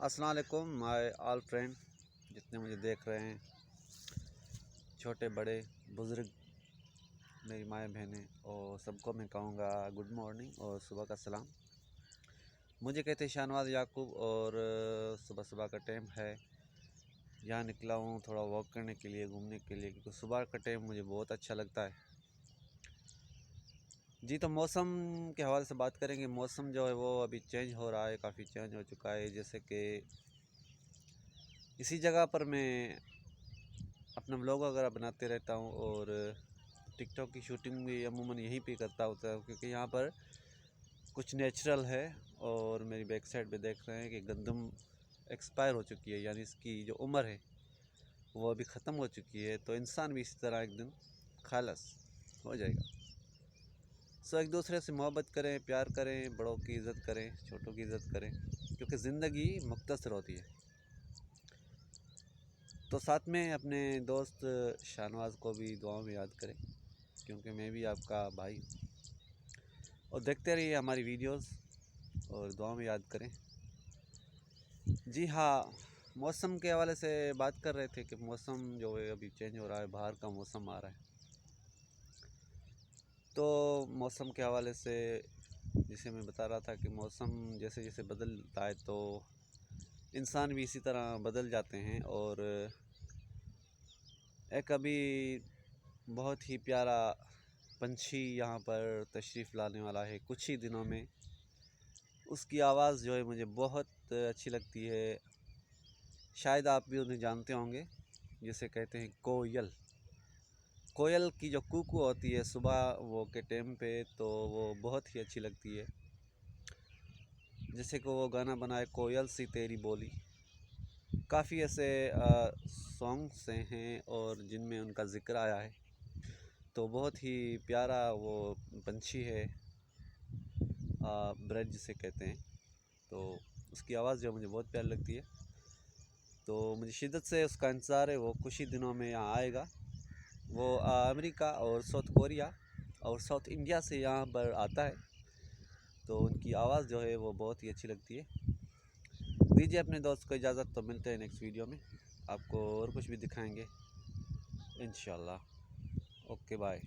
अस्सलाम वालेकुम my all friend जितने मुझे देख रहे हैं, छोटे बड़े बुज़ुर्ग, मेरी माएँ बहनें और सबको मैं कहूँगा गुड मॉर्निंग और सुबह का सलाम। मुझे कहते हैं शाहनवाज याकूब और सुबह सुबह का टाइम है। यहाँ निकला हूँ थोड़ा वॉक करने के लिए, घूमने के लिए, क्योंकि सुबह का टाइम मुझे बहुत अच्छा लगता है जी। तो मौसम के हवाले से बात करेंगे। मौसम जो है वो अभी चेंज हो रहा है, काफ़ी चेंज हो चुका है। जैसे कि इसी जगह पर मैं अपना व्लॉग वगैरह बनाते रहता हूँ और टिकटॉक की शूटिंग भी अमूमन यहीं पे करता होता है, क्योंकि यहाँ पर कुछ नेचुरल है। और मेरी बैक साइड पे देख रहे हैं कि गंदम एक्सपायर हो चुकी है, यानी इसकी जो उम्र है वो अभी ख़त्म हो चुकी है। तो इंसान भी इसी तरह एक दिन खालस हो जाएगा। सो एक दूसरे से मोहब्बत करें, प्यार करें, बड़ों की इज़्ज़त करें, छोटों की इज़्ज़त करें, क्योंकि ज़िंदगी मुख्तसर होती है। तो साथ में अपने दोस्त शाहनवाज को भी दुआओं में याद करें, क्योंकि मैं भी आपका भाई हूँ। और देखते रहिए हमारी वीडियोस और दुआओं में याद करें। जी हाँ, मौसम के हवाले से बात कर रहे थे कि मौसम जो है अभी चेंज हो रहा है, बाहर का मौसम आ रहा है। तो मौसम के हवाले से जिसे मैं बता रहा था कि मौसम जैसे जैसे बदलता है तो इंसान भी इसी तरह बदल जाते हैं। और एक अभी बहुत ही प्यारा पंछी यहाँ पर तशरीफ़ लाने वाला है कुछ ही दिनों में। उसकी आवाज़ जो है मुझे बहुत अच्छी लगती है। शायद आप भी उन्हें जानते होंगे, जिसे कहते हैं कोयल। कोयल की जो कूकू होती है सुबह वो के टाइम पे, तो वो बहुत ही अच्छी लगती है। जैसे कि वो गाना बनाए कोयल सी तेरी बोली, काफ़ी ऐसे सॉन्ग्स हैं और जिनमें उनका ज़िक्र आया है। तो बहुत ही प्यारा वो पंछी है, ब्रज जिसे कहते हैं। तो उसकी आवाज़ जो मुझे बहुत प्यारी लगती है। तो मुझे शिद्दत से उसका इंतज़ार है। वो कुछ ही दिनों में यहाँ आएगा। वो अमेरिका और साउथ कोरिया और साउथ इंडिया से यहाँ पर आता है। तो उनकी आवाज़ जो है वो बहुत ही अच्छी लगती है। दीजिए अपने दोस्त को इजाज़त, तो मिलते हैं नेक्स्ट वीडियो में। आपको और कुछ भी दिखाएंगे इंशाल्लाह। Okay bye.